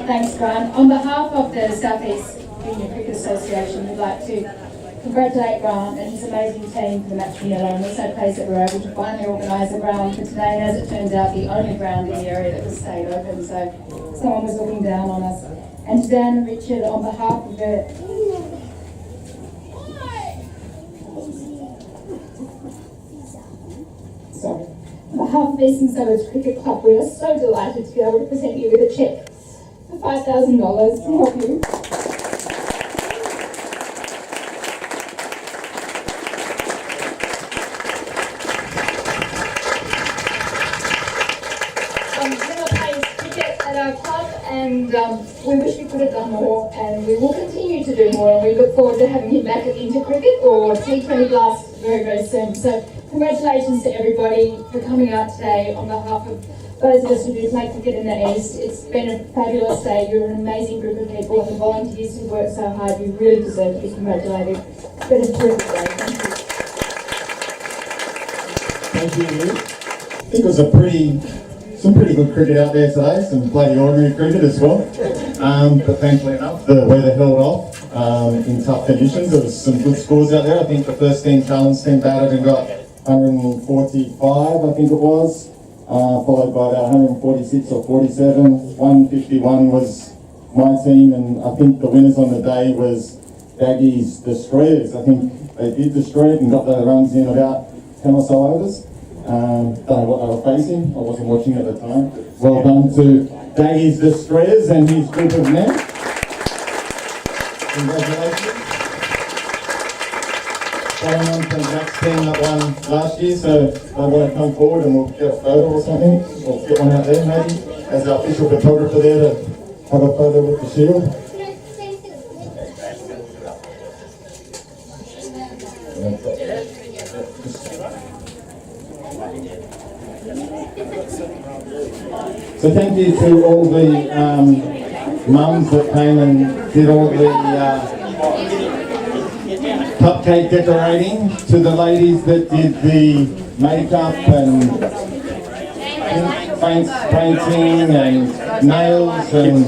Thanks, Grant. On behalf of the South East Junior Cricket Association, we'd like to congratulate Grant and his amazing team for the match from Millar, and we're so pleased that we're able to finally organise a ground for today, and as it turns out, the only ground in the area that was stayed open, so someone was looking down on us. And to Dan and Richard, on behalf of the On behalf of Eastern Suburbs Cricket Club, we are so delighted to be able to present you with a cheque for $5,000 to help you. Millar plays cricket at our club, and we wish we could have done more, and we will continue to do more, and we look forward to having him back at Inter Cricket or T20 Blast very, very soon. So congratulations to everybody for coming out today on behalf of those of us who do play cricket in the East. It's been a fabulous day. You're an amazing group of people, and the volunteers who work so hard, you really deserve to be congratulated. It's been a terrific day. Thank you. Thank you. I think it was some pretty good cricket out there today, some bloody ordinary cricket as well. But thankfully enough, the weather held off in tough conditions. There was some good scores out there. I think the first team challenge team batted and got 145, I think it was, followed by about 146 or 47. 151 was my team, and I think the winners on the day was Daggy's Destroyers. I think they did destroy it and got the runs in about 10 or so overs. Don't know what they were facing, I wasn't watching at the time. Well done to Daggy's Destroyers and his group of men. Congratulations. Following on from Zach's team that won last year, so they want to come forward and we'll get a photo or something, or get one out there maybe, as our official photographer there to have a photo with the shield. So thank you to all the mums that came and did all the cupcake decorating, to the ladies that did the makeup and painting and nails and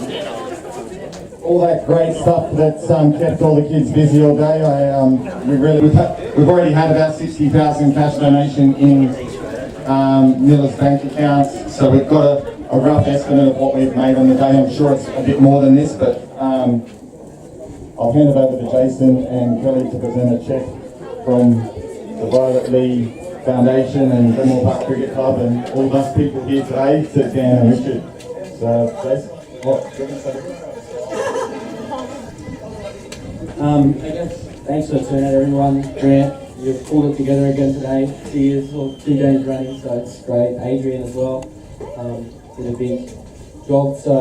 all that great stuff that kept all the kids busy all day. We've already had about 60,000 cash donation in Millar's bank accounts, so we've got a rough estimate of what we've made on the day. I'm sure it's a bit more than this, but I'll hand it over to Jason and Kelly to present a cheque from the Violet Lee Foundation and Glenmore Park Cricket Club and all of us people here today to Dan and Richard. So, Jason, what? I guess thanks for the turnout, everyone. Grant, you've pulled it together again today. 2 years or 2 days running, so it's great. Adrian as well did a big job. So,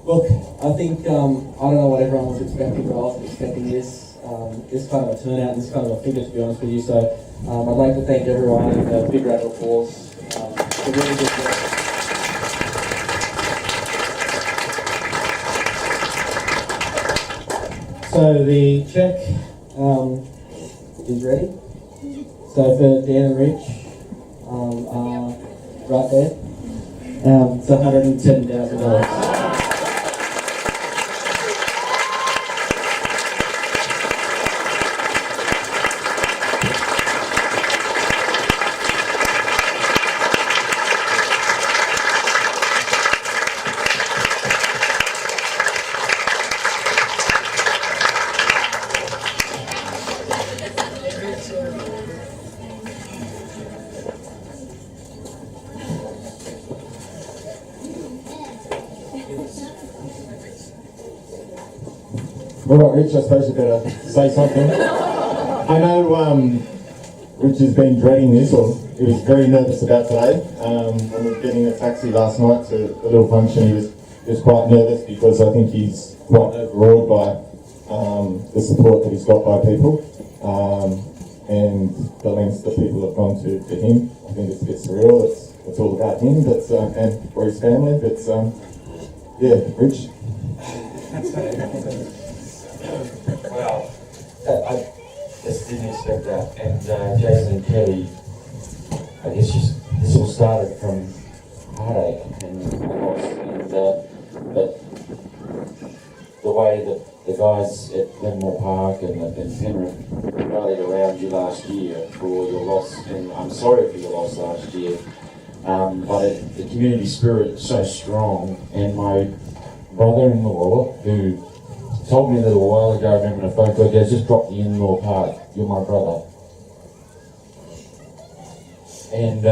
look, I think I don't know what everyone was expecting, but I wasn't expecting this kind of a turnout, this kind of a figure, to be honest with you. So, I'd like to thank everyone and a big round of applause. It's a really good job. So the cheque is ready. So for Dan and Rich, right there, it's $110,000. All right, Rich, I suppose you better say something. I know Rich has been dreading this, or he was very nervous about today. When we were getting a taxi last night to a little function, he was quite nervous because I think he's quite overawed by the support that he's got by people and the lengths that people have gone to him. I think it's a bit surreal. It's all about him, but and for his family. But yeah, Rich. Wow, I just didn't expect that. And Jason and Kelly, I guess this all started from heartache and loss. And way that the guys at Glenmore Park and Penrith rallied around you last year for your loss, and I'm sorry for your loss last year. But the community spirit is so strong, and my brother-in-law, who told me a little while ago, I remember in a phone call, goes, just drop the in-law part, you're my brother. And,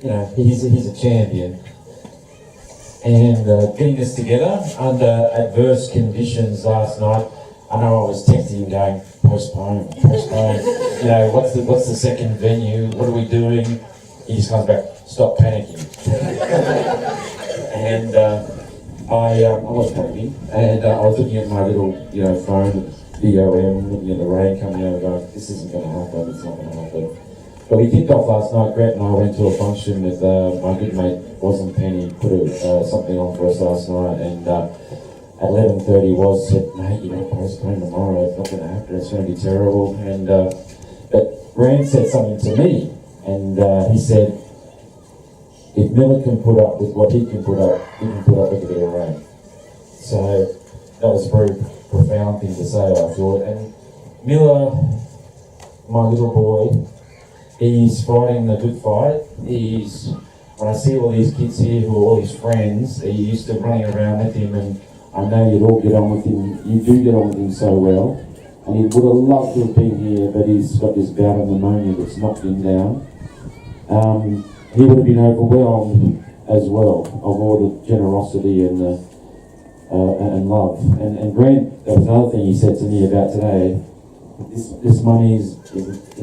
you know, he's a champion. And getting this together under adverse conditions last night, I know I was texting him going, postpone. You know, what's the second venue? What are we doing? He just comes back, stop panicking. And I was panicking, and I was looking at my little, you know, phone, BOM, looking at the rain coming over, going, this isn't going to happen, it's not going to happen. But we kicked off last night. Grant and I went to a function with my good mate, Wasn't Penny, put something on for us last night, and at 11:30 Was said, mate, you know, postpone tomorrow, it's not going to happen, it's going to be terrible. And but Grant said something to me, and he said, if Millar can put up with what he can put up, he can put up with a bit of rain. So that was a very profound thing to say, I thought. And Millar, my little boy, he's fighting the good fight. When I see all these kids here who are all his friends, he used to running around with him, and I know you'd all get on with him. You do get on with him so well. And he would have loved to have been here, but he's got this bout of pneumonia that's knocked him down. He would have been overwhelmed as well of all the generosity and love. And Grant, that was another thing he said to me about today. This money is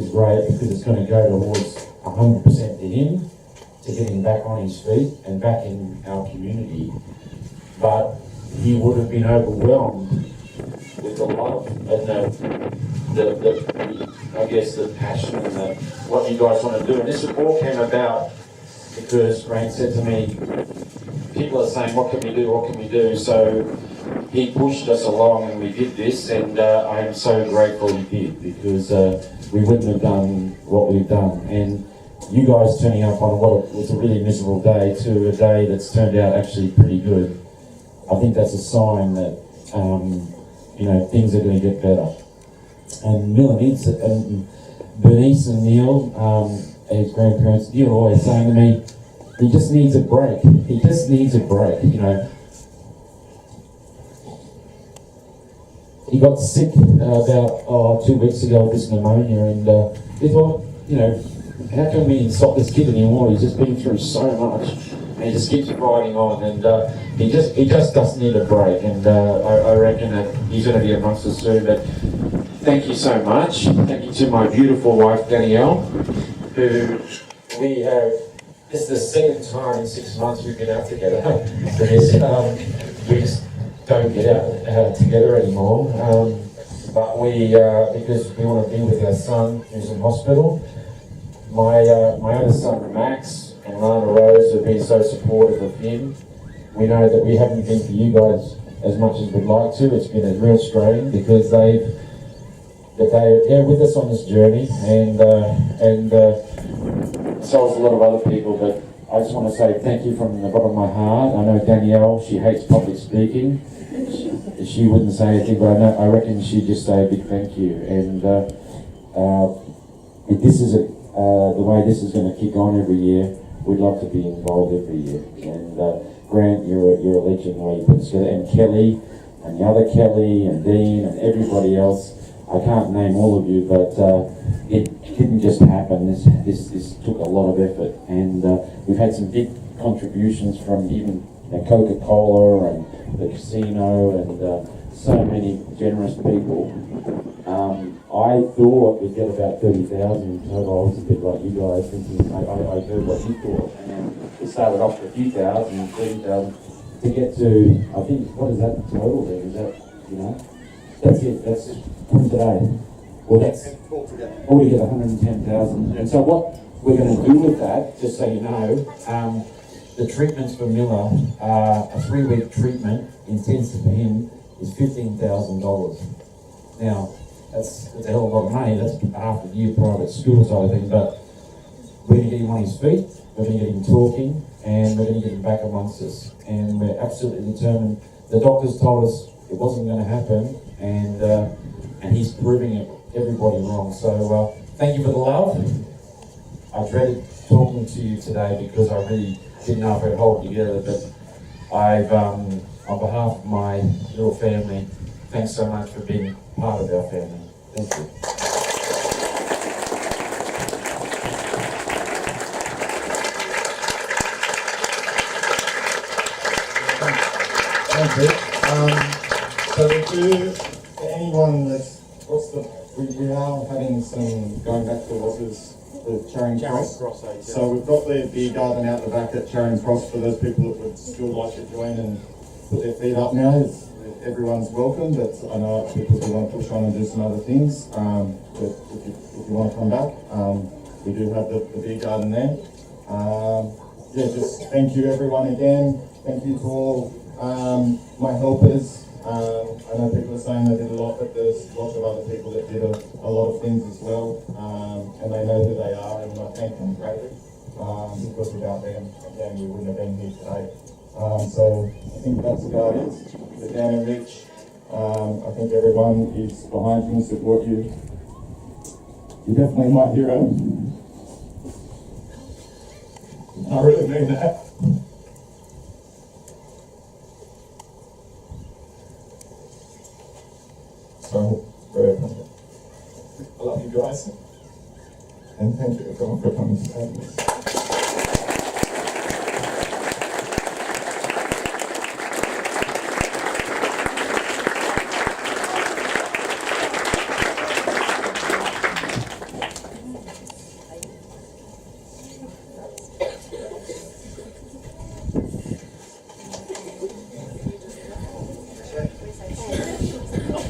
great because it's going to go towards 100% to him, to get him back on his feet and back in our community. But he would have been overwhelmed with the love and the I guess the passion and what you guys want to do. And this all came about because Grant said to me, people are saying, what can we do? So he pushed us along and we did this, and I am so grateful he did, because we wouldn't have done what we've done. And you guys turning up on what was a really miserable day to a day that's turned out actually pretty good, I think that's a sign that you know, things are going to get better. And Millar needs it. And Bernice and Neil, his grandparents, you're always saying to me, he just needs a break. He just needs a break, you know. He got sick about 2 weeks ago with this pneumonia, and we thought, you know, how can we stop this kid anymore? He's just been through so much, and he just keeps fighting on, and he just does need a break, and I reckon that he's going to be amongst us soon. But thank you so much. Thank you to my beautiful wife Danielle, who we have. This is the second time in 6 months we've been out together. We just don't get out together anymore. But we, because we want to be with our son who's in hospital. My other son Max and Lana Rose have been so supportive of him. We know that we haven't been for you guys as much as we'd like to. It's been a real strain because they're with us on this journey, and so is a lot of other people. But I just want to say thank you from the bottom of my heart. I know Danielle, she hates public speaking. She wouldn't say anything, but I reckon she'd just say a big thank you. And if this is the way this is going to kick on every year, we'd love to be involved every year. And Grant, you're a legend the way you put this together. And Kelly, and the other Kelly, and Dean, and everybody else. I can't name all of you, but it didn't just happen. This took a lot of effort, and we've had some big contributions from even Coca-Cola and the casino, and so many generous people. I thought we'd get about 30,000 total. I was a bit like you guys, thinking I heard what you thought, and then we started off with a few thousand, 30,000, to get to, I think, what is that total then? Is that, you know? That's it, that's just from today. Well, that's altogether 110,000. And so what we're going to do with that, just so you know, the treatments for Millar, a 3-week treatment intensive for him is $15,000. Now, that's a hell of a lot of money. That's half a year private school side of things, but we're going to get him on his feet, we're going to get him talking, and we're going to get him back amongst us. And we're absolutely determined. The doctors told us it wasn't going to happen, and he's proving everybody wrong. So thank you for the love. I dreaded talking to you today because I really didn't know if I'd hold it together, but I've, on behalf of my little family, thanks so much for being part of our family. Thank you. Thank you. So to anyone that's, we are having some, going back to what was the Charing Cross. So we've got the beer garden out the back at Charing Cross for those people that would still like to join and put their feet up now. Everyone's welcome, but I know people who want to push on and do some other things. But if you want to come back, we do have the beer garden there. Yeah, just thank you everyone again. Thank you to all my helpers. I know people are saying they did a lot, but there's lots of other people that did a lot of things as well, and they know who they are, and I thank them greatly, because without them, again, we wouldn't have been here today. So I think that's about it. So Dan and Rich, I think everyone is behind you and support you. You're definitely my hero. I really mean that. So, I love you guys, and thank you everyone for coming today.